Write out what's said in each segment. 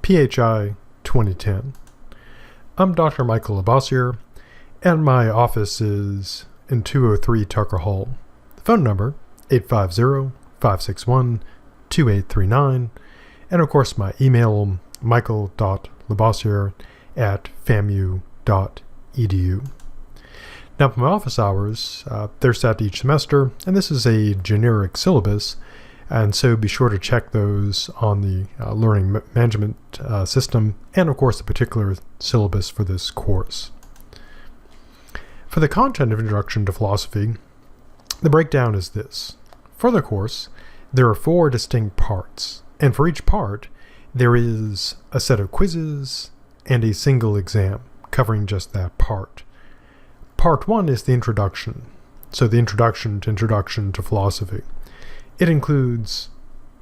PHI 2010. I'm Dr. Michael Labossiere, and my office is in 203 Tucker Hall. The phone number, 850-561-2839, and of course my email, michael.labossiere@famu.edu. Now, for my office hours, they're set each semester, and this is a generic syllabus, and so be sure to check those on the learning management system, and of course the particular syllabus for this course. For the content of Introduction to Philosophy, the breakdown is this. For the course, there are 4 distinct parts, and for each part, there is a set of quizzes and a single exam covering just that part. Part 1 is the introduction, so the Introduction to Philosophy. It includes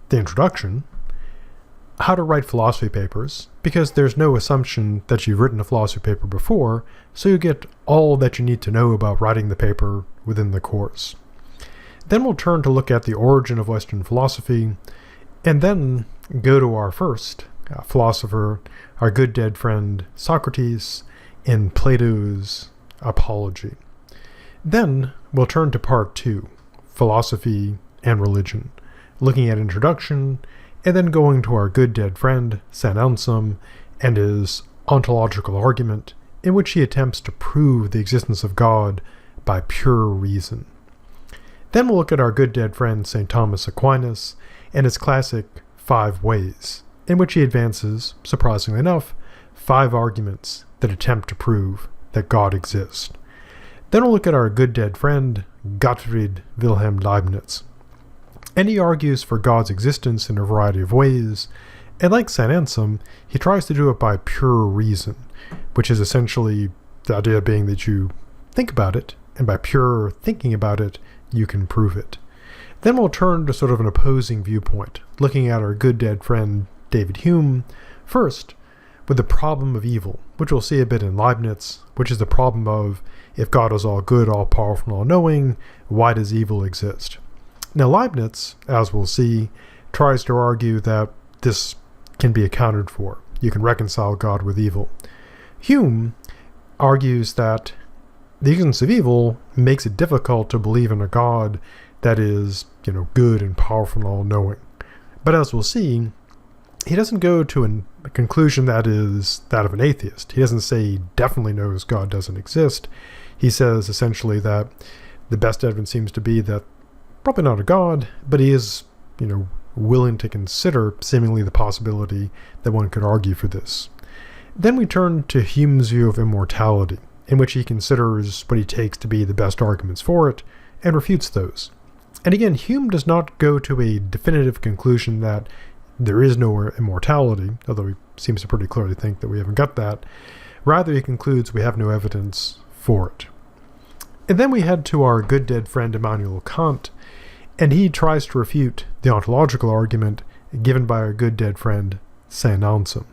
the introduction, how to write philosophy papers, because there's no assumption that you've written a philosophy paper before, so you get all that you need to know about writing the paper within the course. Then we'll turn to look at the origin of Western philosophy, and then go to our first philosopher, our good dead friend Socrates, in Plato's Apology. Then we'll turn to part 2, philosophy and religion, looking at introduction, and then going to our good dead friend St. Anselm and his ontological argument, in which he attempts to prove the existence of God by pure reason. Then we'll look at our good dead friend St. Thomas Aquinas and his classic 5 ways, in which he advances, surprisingly enough, 5 arguments that attempt to prove that God exists. Then we'll look at our good dead friend Gottfried Wilhelm Leibniz, and he argues for God's existence in a variety of ways, and like St. Anselm, he tries to do it by pure reason, which is essentially the idea being that you think about it, and by pure thinking about it, you can prove it. Then we'll turn to sort of an opposing viewpoint, looking at our good dead friend David Hume, first with the problem of evil, which we'll see a bit in Leibniz, which is the problem of, if God is all good, all powerful, and all knowing, why does evil exist? Now Leibniz, as we'll see, tries to argue that this can be accounted for. You can reconcile God with evil. Hume argues that the existence of evil makes it difficult to believe in a God that is, good and powerful and all-knowing. But as we'll see, he doesn't go to a conclusion that is that of an atheist. He doesn't say he definitely knows God doesn't exist. He says essentially that the best evidence seems to be that probably not a God, but he is, willing to consider seemingly the possibility that one could argue for this. Then we turn to Hume's view of immortality, in which he considers what he takes to be the best arguments for it, and refutes those. And again, Hume does not go to a definitive conclusion that there is no immortality, although he seems to pretty clearly think that we haven't got that. Rather, he concludes we have no evidence for it. And then we head to our good dead friend Immanuel Kant, and he tries to refute the ontological argument given by our good dead friend St. Anselm.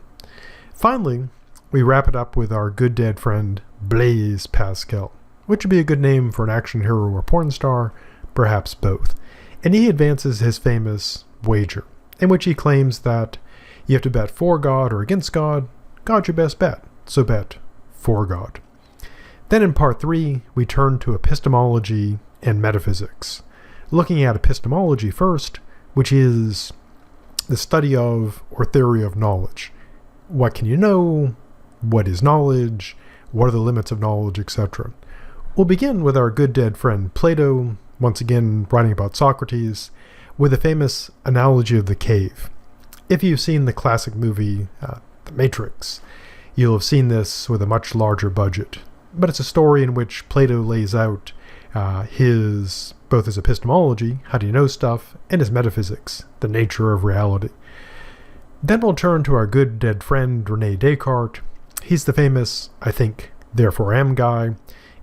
Finally, we wrap it up with our good dead friend Blaise Pascal, which would be a good name for an action hero or porn star, perhaps both. And he advances his famous wager, in which he claims that you have to bet for God or against God. God's your best bet, so bet for God. Then in part 3, we turn to epistemology and metaphysics, looking at epistemology first, which is the study of or theory of knowledge. What can you know? What is knowledge? What are the limits of knowledge, etc.? We'll begin with our good dead friend Plato, once again writing about Socrates, with a famous analogy of the cave. If you've seen the classic movie The Matrix, you'll have seen this with a much larger budget. But it's a story in which Plato lays out both his epistemology, how do you know stuff, and his metaphysics, the nature of reality. Then we'll turn to our good dead friend René Descartes. He's the famous I think, therefore am guy,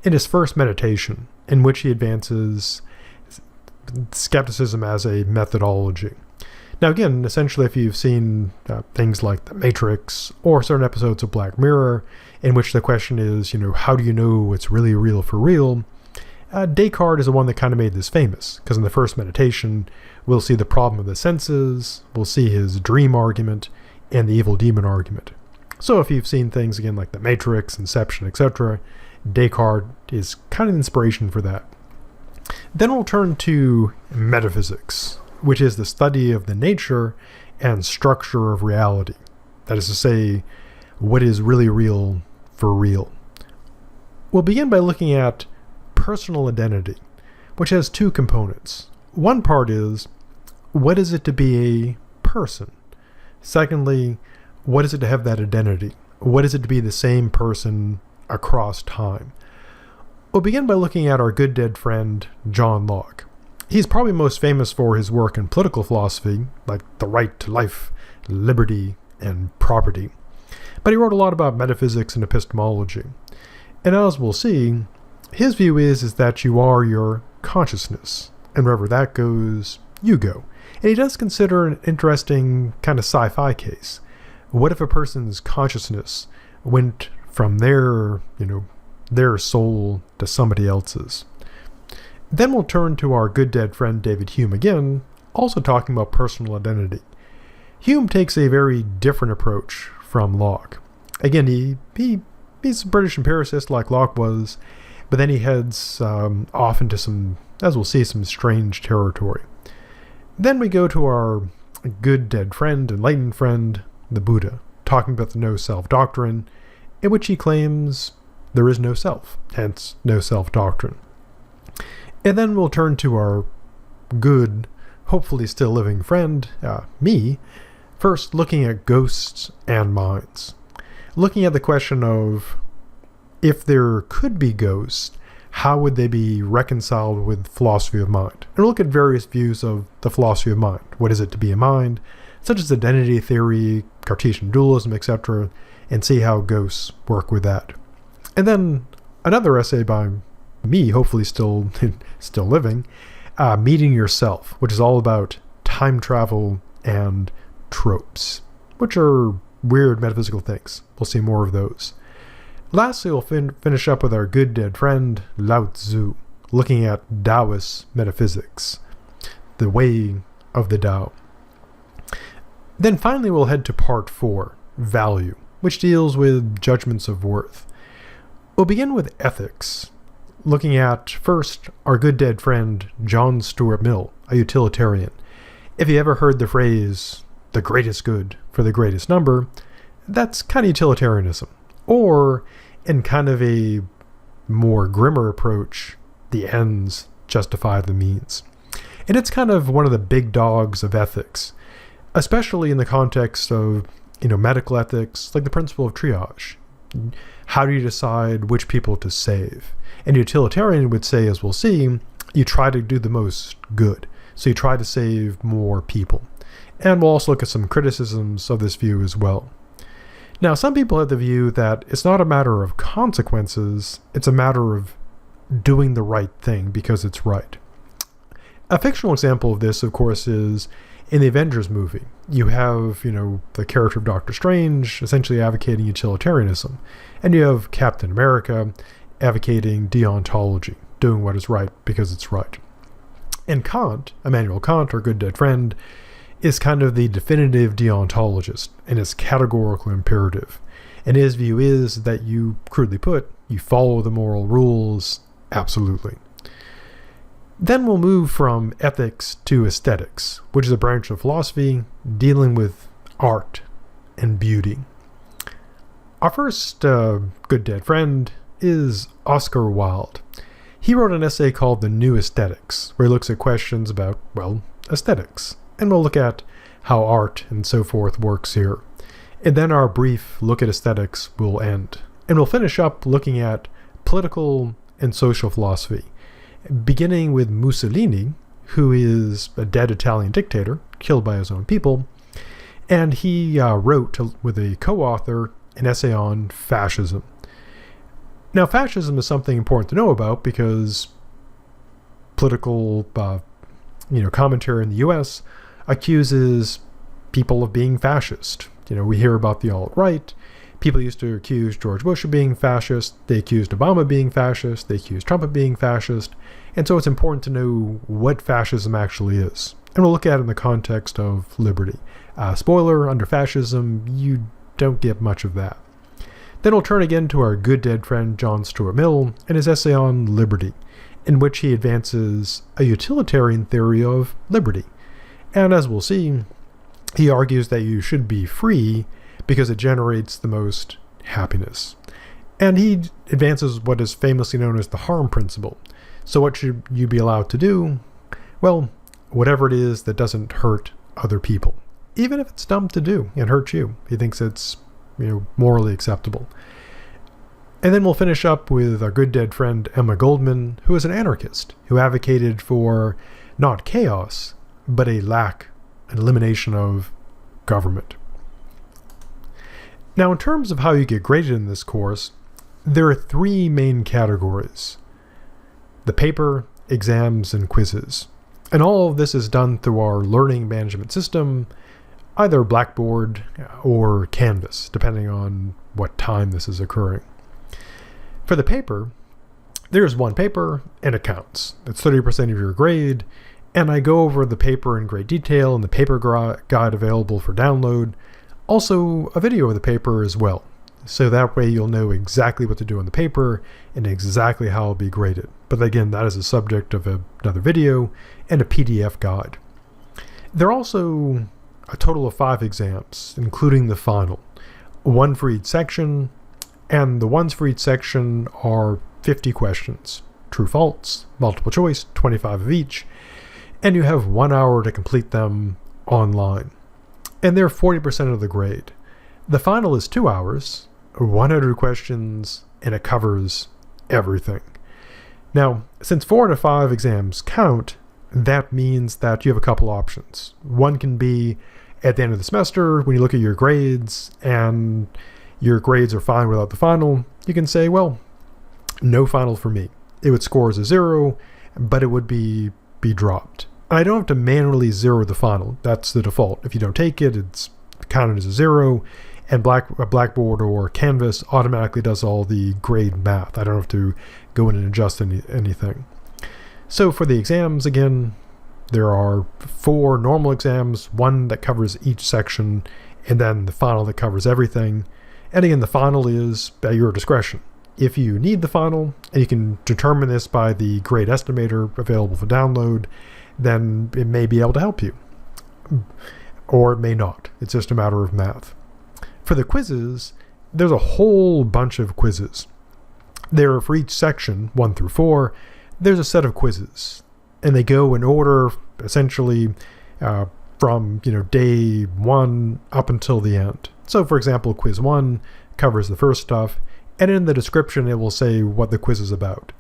in his first meditation, in which he advances skepticism as a methodology. Now again, essentially if you've seen things like The Matrix or certain episodes of Black Mirror, in which the question is, how do you know what's really real for real? Descartes is the one that kind of made this famous, because in the first meditation, we'll see the problem of the senses, we'll see his dream argument, and the evil demon argument. So if you've seen things again like The Matrix, Inception, etc., Descartes is kind of inspiration for that. Then we'll turn to metaphysics, which is the study of the nature and structure of reality. That is to say, what is really real for real. We'll begin by looking at personal identity, which has two components. One part is, what is it to be a person? Secondly, what is it to have that identity? What is it to be the same person across time? We'll begin by looking at our good dead friend, John Locke. He's probably most famous for his work in political philosophy, like the right to life, liberty, and property. But he wrote a lot about metaphysics and epistemology. And as we'll see, his view is that you are your consciousness, and wherever that goes, you go. And he does consider an interesting kind of sci-fi case. What if a person's consciousness went from their soul to somebody else's? Then we'll turn to our good dead friend David Hume again, also talking about personal identity. Hume takes a very different approach from Locke. Again, he's a British empiricist like Locke was, but then he heads off into some, as we'll see, some strange territory. Then we go to our good dead friend, enlightened friend, the Buddha, talking about the no-self doctrine, in which he claims there is no self, hence no self doctrine. And then we'll turn to our good, hopefully still living friend, me, first looking at ghosts and minds. Looking at the question of, if there could be ghosts, how would they be reconciled with philosophy of mind? And we'll look at various views of the philosophy of mind. What is it to be a mind, such as identity theory, Cartesian dualism, etc., and see how ghosts work with that. And then another essay by me, hopefully still living, Meeting Yourself, which is all about time travel and tropes, which are weird metaphysical things. We'll see more of those. Lastly, we'll finish up with our good dead friend Lao Tzu, looking at Taoist metaphysics, the way of the Tao. Then finally we'll head to part 4, value, which deals with judgments of worth. We'll begin with ethics, looking at, first, our good dead friend John Stuart Mill, a utilitarian. If you ever heard the phrase, the greatest good for the greatest number, that's kind of utilitarianism. Or, in kind of a more grimmer approach, the ends justify the means. And it's kind of one of the big dogs of ethics, especially in the context of, medical ethics, like the principle of triage. How do you decide which people to save? And utilitarian would say, as we'll see, you try to do the most good. So you try to save more people. And we'll also look at some criticisms of this view as well. Now, some people have the view that it's not a matter of consequences, it's a matter of doing the right thing because it's right. A fictional example of this, of course, is in the Avengers movie. You have, the character of Doctor Strange essentially advocating utilitarianism. And you have Captain America advocating deontology, doing what is right because it's right. And Kant, Immanuel Kant, our good dead friend, is kind of the definitive deontologist, and is categorical imperative. And his view is that you, crudely put, you follow the moral rules absolutely. Then we'll move from ethics to aesthetics, which is a branch of philosophy dealing with art and beauty. Our first good dead friend is Oscar Wilde. He wrote an essay called The New Aesthetics, where he looks at questions about, aesthetics. And we'll look at how art and so forth works here. And then our brief look at aesthetics will end. And we'll finish up looking at political and social philosophy, beginning with Mussolini, who is a dead Italian dictator, killed by his own people. And he wrote, with a co-author, an essay on fascism. Now, fascism is something important to know about because political commentary in the U.S. accuses people of being fascist. We hear about the alt-right. People used to accuse George Bush of being fascist. They accused Obama of being fascist. They accused Trump of being fascist. And so it's important to know what fascism actually is. And we'll look at it in the context of liberty. Spoiler, under fascism, you don't get much of that. Then we'll turn again to our good dead friend John Stuart Mill and his essay on liberty, in which he advances a utilitarian theory of liberty. And as we'll see, he argues that you should be free because it generates the most happiness. And he advances what is famously known as the harm principle. So what should you be allowed to do? Well, whatever it is that doesn't hurt other people. Even if it's dumb to do and hurts you. He thinks it's morally acceptable. And then we'll finish up with our good dead friend Emma Goldman, who is an anarchist, who advocated for not chaos, but an elimination of government. Now, in terms of how you get graded in this course, there are three main categories: the paper, exams, and quizzes. And all of this is done through our learning management system, either Blackboard or Canvas, depending on what time this is occurring. For the paper, there's one paper and it counts. It's 30% of your grade, and I go over the paper in great detail in the paper guide available for download. Also, a video of the paper as well. So that way you'll know exactly what to do on the paper and exactly how it'll be graded. But again, that is a subject of another video and a PDF guide. There are also a total of 5 exams, including the final. One for each section, and the ones for each section are 50 questions. True, false, multiple choice, 25 of each. And you have 1 hour to complete them online. And they're 40% of the grade. The final is 2 hours, 100 questions, and it covers everything. Now, since 4 out of 5 exams count, that means that you have a couple options. One can be at the end of the semester, when you look at your grades and your grades are fine without the final, you can say, well, no final for me. It would score as a 0, but it would be dropped. I don't have to manually 0 the final. That's the default. If you don't take it, it's counted as a 0, and Blackboard or Canvas automatically does all the grade math. I don't have to go in and adjust anything. So for the exams, again, there are 4 normal exams, 1 that covers each section, and then the final that covers everything. And again, the final is at your discretion. If you need the final, and you can determine this by the grade estimator available for download, then it may be able to help you. Or it may not. It's just a matter of math. For the quizzes, there's a whole bunch of quizzes. There are for each section, 1 through 4, there's a set of quizzes. And they go in order, essentially, from day 1 up until the end. So, for example, quiz 1 covers the first stuff, and in the description it will say what the quiz is about.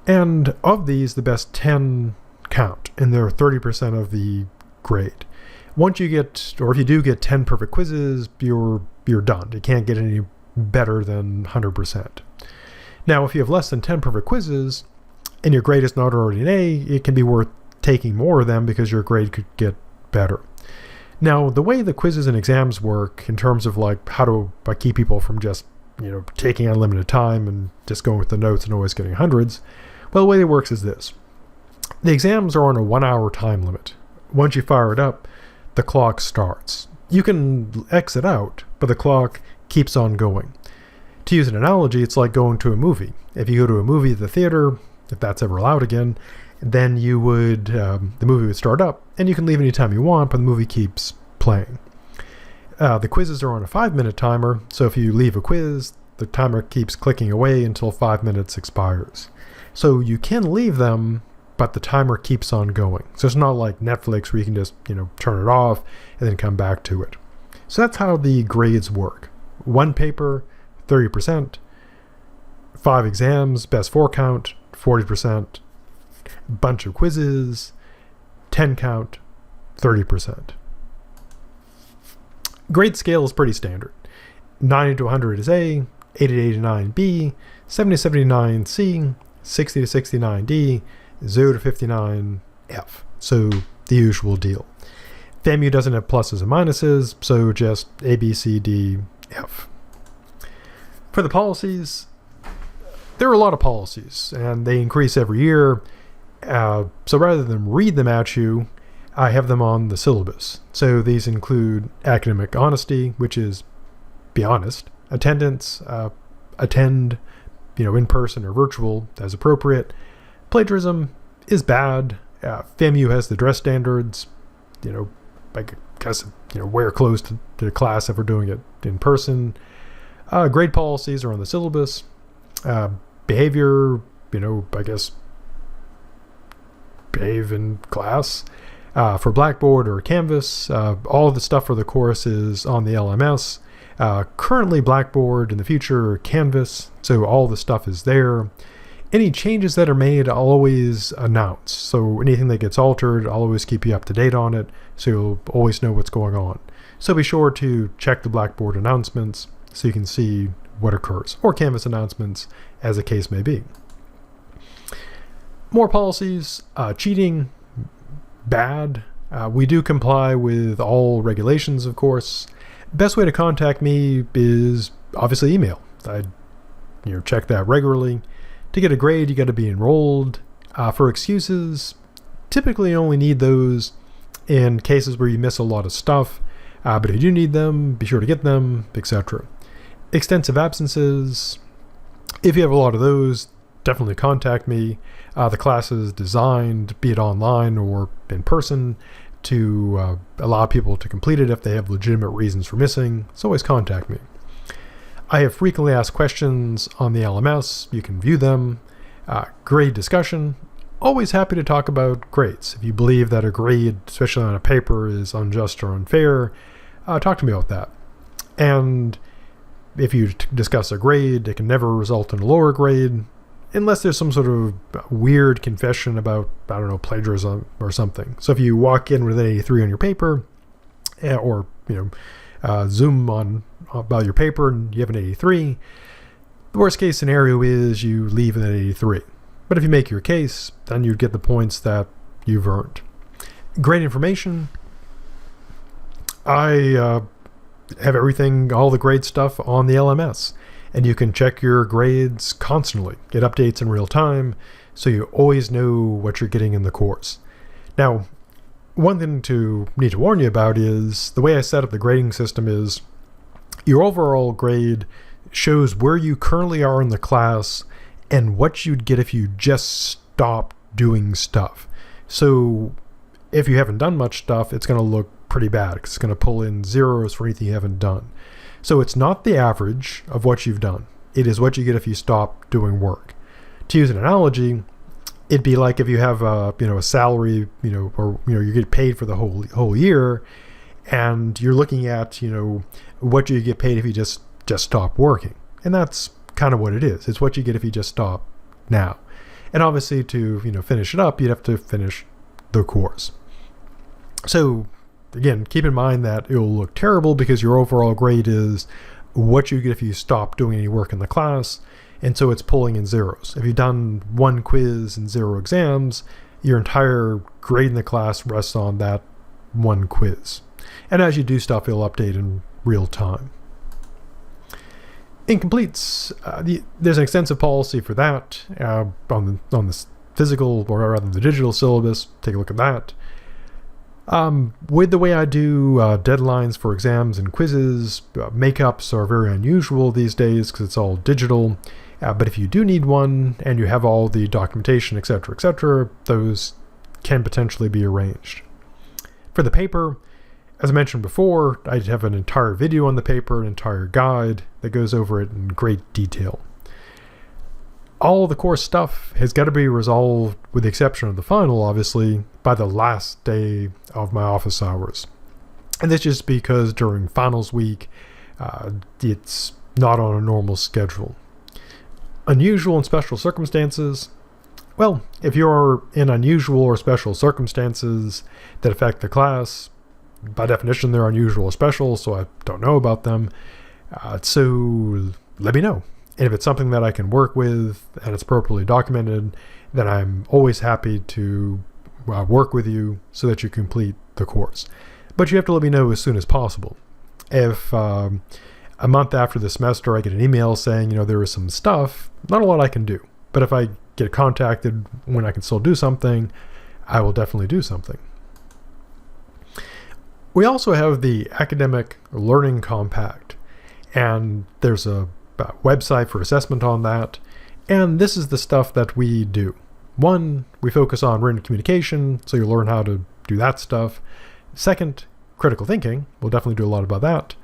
And of these, the best 10 count, and they're 30% of the grade. Once you get, or if you do get 10 perfect quizzes, you're done. You can't get any better than 100%. Now, if you have less than 10 perfect quizzes, and your grade is not already an A, it can be worth taking more of them because your grade could get better. Now, the way the quizzes and exams work in terms of how to keep people from just, taking unlimited time and just going with the notes and always getting hundreds, well, the way it works is this. The exams are on a 1 hour time limit. Once you fire it up, the clock starts. You can exit out, but the clock keeps on going. To use an analogy, it's like going to a movie. If you go to a movie at the theater, if that's ever allowed again, then you would, the movie would start up, and you can leave anytime you want, but the movie keeps playing. The quizzes are on a 5-minute timer, so if you leave a quiz, the timer keeps clicking away until 5 minutes expires. So you can leave them, but the timer keeps on going. So it's not like Netflix where you can just, turn it off and then come back to it. So that's how the grades work. 1 paper, 30%, 5 exams, best 4 count, 40%, bunch of quizzes, 10 count, 30%. Grade scale is pretty standard. 90 to 100 is A, 80 to 89 B, 70 to 79 C, 60 to 69 D, 0 to 59 F. So the usual deal. FAMU doesn't have pluses and minuses, so just A, B, C, D, F. For the policies, there are a lot of policies, and they increase every year. So rather than read them at you, I have them on the syllabus. So these include academic honesty, which is be honest, attendance, attend, in person or virtual as appropriate. Plagiarism is bad. FAMU has the dress standards. I guess, wear clothes to class if we're doing it in person. Grade policies are on the syllabus. Behavior, I guess, behave in class. For Blackboard or Canvas, all the stuff for the course is on the LMS. Currently Blackboard, in the future Canvas, so all the stuff is there. Any changes that are made, I'll always announce. So anything that gets altered, I'll always keep you up to date on it, so you'll always know what's going on. So be sure to check the Blackboard announcements so you can see what occurs, or Canvas announcements, as the case may be. More policies. Cheating, bad. We do comply with all regulations, of course. Best way to contact me is obviously email. I check that regularly. To get a grade, you got to be enrolled. For excuses, typically you only need those in cases where you miss a lot of stuff. But if you do need them, be sure to get them, etc. Extensive absences. If you have a lot of those, definitely contact me. The class is designed, be it online or in person, to allow people to complete it if they have legitimate reasons for missing. So always contact me. I have frequently asked questions on the LMS. You can view them. Grade discussion. Always happy to talk about grades. If you believe that a grade, especially on a paper, is unjust or unfair, talk to me about that. And if you discuss a grade, it can never result in a lower grade, unless there's some sort of weird confession about, plagiarism or something. So if you walk in with an 83 on your paper, or, Zoom on about your paper and you have an 83, the worst case scenario is you leave with an 83. But if you make your case, then you'd get the points that you've earned. Grade information. I have everything, all the grade stuff on the LMS. And you can check your grades constantly, get updates in real time, so you always know what you're getting in the course. Now, one thing to need to warn you about is the way I set up the grading system is your overall grade shows where you currently are in the class and what you'd get if you just stopped doing stuff. So if you haven't done much stuff, it's going to look pretty bad because it's going to pull in zeros for anything you haven't done. So it's not the average of what you've done. It is what you get if you stop doing work. To use an analogy, it'd be like if you have a salary, or you get paid for the whole year, and you're looking at what you get paid if you just stop working, and that's kind of what it is. It's what you get if you just stop now. And obviously, to finish it up, you'd have to finish the course. So again, keep in mind that it'll look terrible because your overall grade is what you get if you stop doing any work in the class, and so it's pulling in zeros. If you've done one quiz and 0 exams, your entire grade in the class rests on that one quiz. And as you do stuff, it'll update in real time. Incompletes. There's an extensive policy for that on the physical, or rather the digital syllabus. Take a look at that. With the way I do deadlines for exams and quizzes, makeups are very unusual these days because it's all digital. But if you do need one and you have all the documentation, etc., those can potentially be arranged. For the paper, as I mentioned before, I have an entire video on the paper, an entire guide that goes over it in great detail. All the course stuff has got to be resolved, with the exception of the final, obviously, by the last day of my office hours. And that's just because during finals week, it's not on a normal schedule. Unusual and special circumstances. Well, if you're in unusual or special circumstances that affect the class, by definition they're unusual or special, so I don't know about them. So let me know. And if it's something that I can work with and it's appropriately documented, then I'm always happy to work with you so that you complete the course. But you have to let me know as soon as possible. If a month after the semester I get an email saying, there is some stuff, not a lot I can do. But if I get contacted when I can still do something, I will definitely do something. We also have the Academic Learning Compact, and there's a website for assessment on that, and this is the stuff that we do. One, we focus on written communication, so you'll learn how to do that stuff. Second, critical thinking. We'll definitely do a lot about that.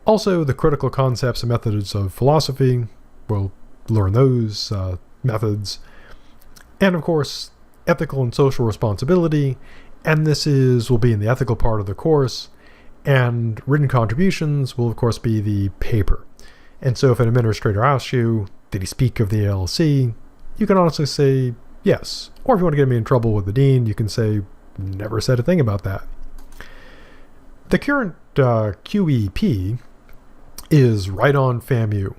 Also, the critical concepts and methods of philosophy. We'll learn those methods. And of course, ethical and social responsibility. And this will be in the ethical part of the course. And written contributions will, of course, be the paper. And so if an administrator asks you, did he speak of the ALC? You can honestly say yes. Or if you want to get me in trouble with the dean, you can say, never said a thing about that. The current QEP is right on FAMU.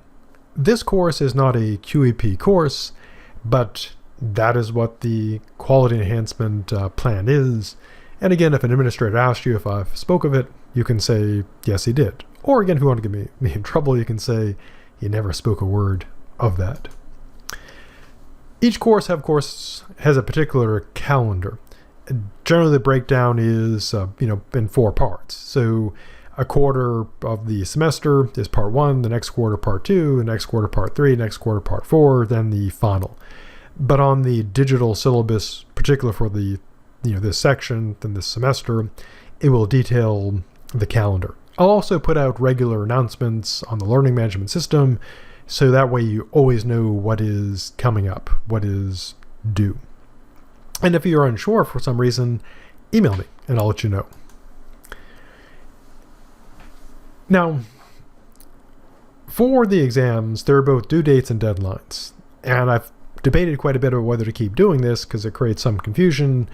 This course is not a QEP course, but that is what the quality enhancement plan is. And again, if an administrator asks you if I spoke of it, you can say, yes, he did. Or again, if you want to get me in trouble, you can say, he never spoke a word of that. Each course, of course, has a particular calendar. Generally, the breakdown is, in 4 parts. So a quarter of the semester is part 1, the next quarter part 2, the next quarter part 3, next quarter part 4, then the final. But on the digital syllabus, particularly for the this section, then this semester, it will detail the calendar. I'll also put out regular announcements on the learning management system, so that way you always know what is coming up, what is due. And if you're unsure for some reason, email me and I'll let you know. Now, for the exams, there are both due dates and deadlines. And I've debated quite a bit about whether to keep doing this because it creates some confusion,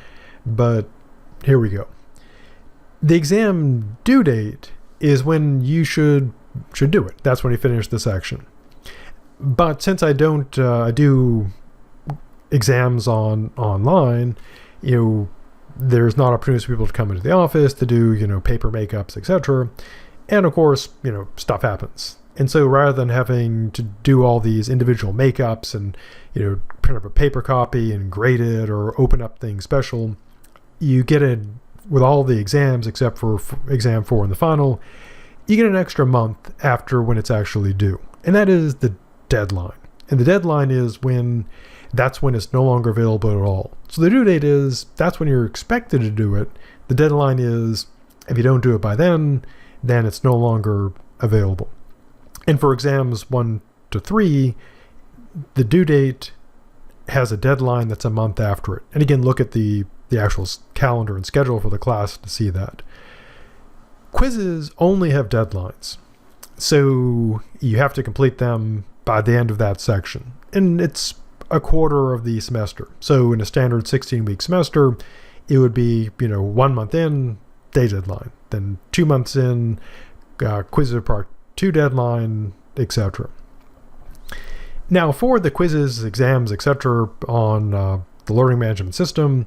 but here we go. The exam due date is when you should do it. That's when you finish the section. But since I do exams online, there's not opportunities for people to come into the office to do, paper makeups, etc. And of course, stuff happens. And so rather than having to do all these individual makeups and, print up a paper copy and grade it or open up things special, you get it with all the exams except for exam 4 and the final, you get an extra month after when it's actually due. And that is the deadline. And the deadline is that's when it's no longer available at all. So the due date that's when you're expected to do it. The deadline is, if you don't do it by then it's no longer available. And for exams 1 to 3, the due date has a deadline that's a month after it. And again, look at the actual calendar and schedule for the class to see that. Quizzes only have deadlines. So you have to complete them by the end of that section. And it's a quarter of the semester. So in a standard 16-week semester, it would be, 1 month in, day deadline. Then 2 months in, quizzes part 2 deadline, etc. Now for the quizzes, exams, etc. on the learning management system,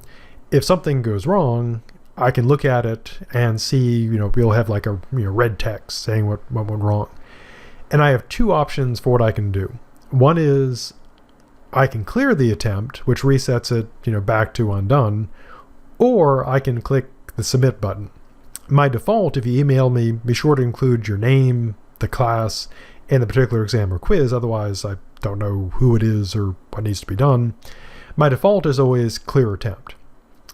if something goes wrong, I can look at it and see, we'll have like a red text saying what went wrong. And I have 2 options for what I can do. One is I can clear the attempt, which resets it, back to undone, or I can click the submit button. My default, if you email me, be sure to include your name, the class, and the particular exam or quiz, otherwise I don't know who it is or what needs to be done. My default is always clear attempt.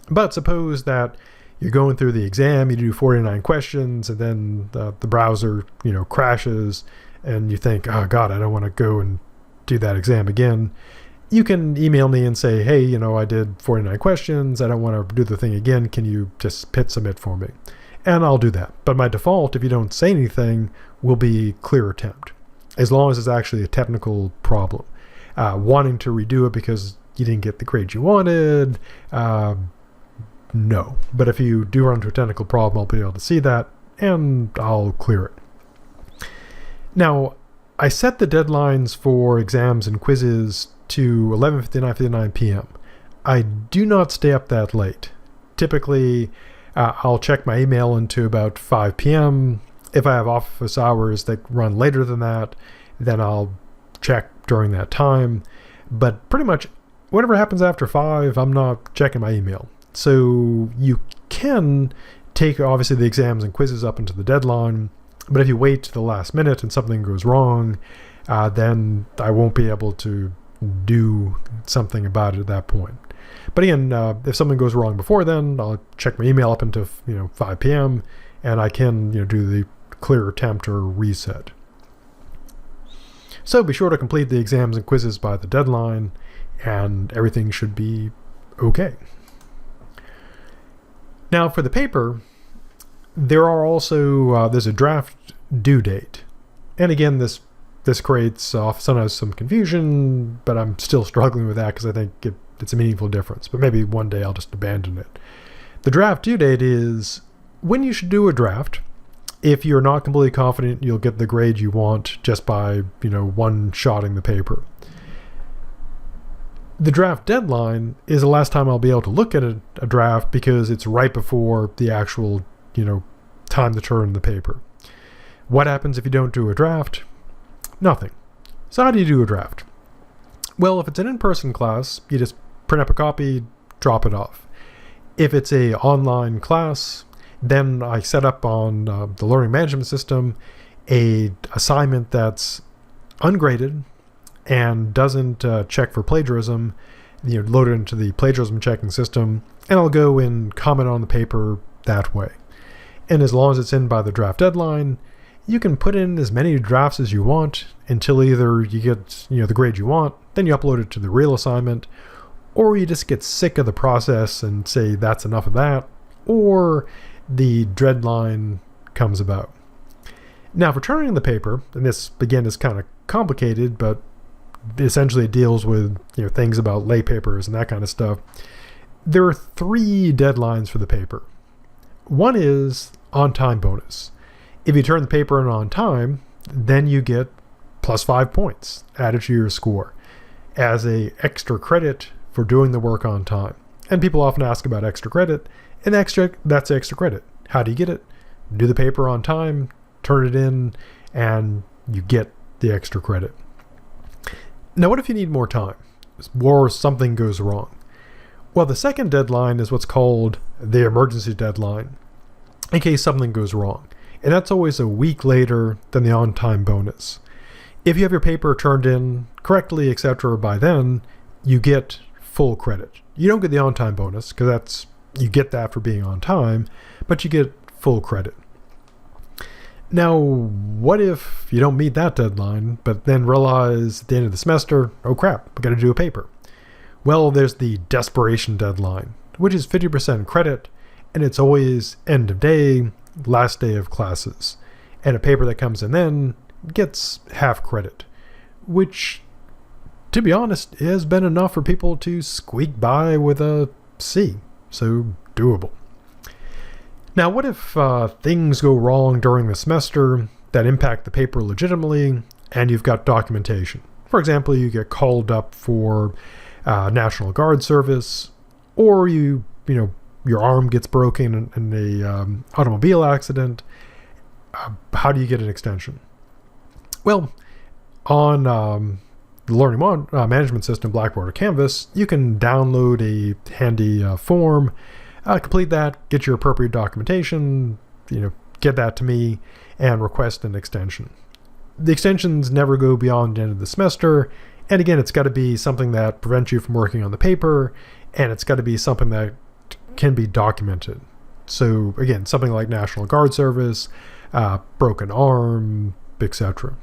But suppose that you're going through the exam, you do 49 questions, and then the browser, crashes, and you think, oh God, I don't want to go and do that exam again. You can email me and say, hey, I did 49 questions. I don't want to do the thing again. Can you just hit submit for me? And I'll do that. But my default, if you don't say anything, will be clear attempt, as long as it's actually a technical problem. Wanting to redo it because you didn't get the grade you wanted, no. But if you do run into a technical problem, I'll be able to see that, and I'll clear it. Now, I set the deadlines for exams and quizzes to 11:59 p.m. I do not stay up that late. Typically, I'll check my email into about 5 p.m. If I have office hours that run later than that, then I'll check during that time. But pretty much whatever happens after 5, I'm not checking my email. So you can take, obviously, the exams and quizzes up into the deadline. But if you wait to the last minute and something goes wrong, then I won't be able to do something about it at that point. But again, if something goes wrong before then, I'll check my email up until 5 p.m. and I can do the clear attempt or reset. So be sure to complete the exams and quizzes by the deadline, and everything should be okay. Now for the paper, there are also there's a draft due date, and again this creates sometimes some confusion, but I'm still struggling with that because I think it's a meaningful difference. But maybe one day I'll just abandon it. The draft due date is when you should do a draft. If you're not completely confident you'll get the grade you want just by one-shotting the paper. The draft deadline is the last time I'll be able to look at a draft because it's right before the actual time to turn the paper. What happens if you don't do a draft? Nothing. So how do you do a draft? Well, if it's an in-person class, you just print up a copy, drop it off. If it's a online class, then I set up on the learning management system a assignment that's ungraded and doesn't check for plagiarism. Load it into the plagiarism checking system, and I'll go and comment on the paper that way. And as long as it's in by the draft deadline, you can put in as many drafts as you want until either you get the grade you want, then you upload it to the real assignment, or you just get sick of the process and say that's enough of that, or the deadline comes about. Now for turning the paper, and this again is kind of complicated, but essentially it deals with things about lay papers and that kind of stuff. There are 3 deadlines for the paper. One is on-time bonus. If you turn the paper in on time, then you get plus 5 points added to your score as a extra credit for doing the work on time. And people often ask about extra credit, and that's extra credit. How do you get it? Do the paper on time, turn it in, and you get the extra credit. Now, what if you need more time or something goes wrong? Well, the second deadline is what's called the emergency deadline in case something goes wrong. And that's always a week later than the on-time bonus. If you have your paper turned in correctly, etc., by then, you get full credit. You don't get the on-time bonus because you get that for being on time, but you get full credit. Now, what if you don't meet that deadline, but then realize at the end of the semester, oh crap, I got to do a paper? Well, there's the desperation deadline, which is 50% credit, and it's always end of day, last day of classes. And a paper that comes in then gets half credit, which, to be honest, has been enough for people to squeak by with a C. So doable. Now, what if things go wrong during the semester that impact the paper legitimately, and you've got documentation? For example, you get called up for National Guard service, or your arm gets broken in a automobile accident. How do you get an extension? Well, on the learning management system, Blackboard or Canvas, you can download a handy form, complete that, get your appropriate documentation, get that to me, and request an extension. The extensions never go beyond the end of the semester, and again, it's got to be something that prevents you from working on the paper, and it's got to be something that can be documented. So again, something like National Guard service, broken arm, etc.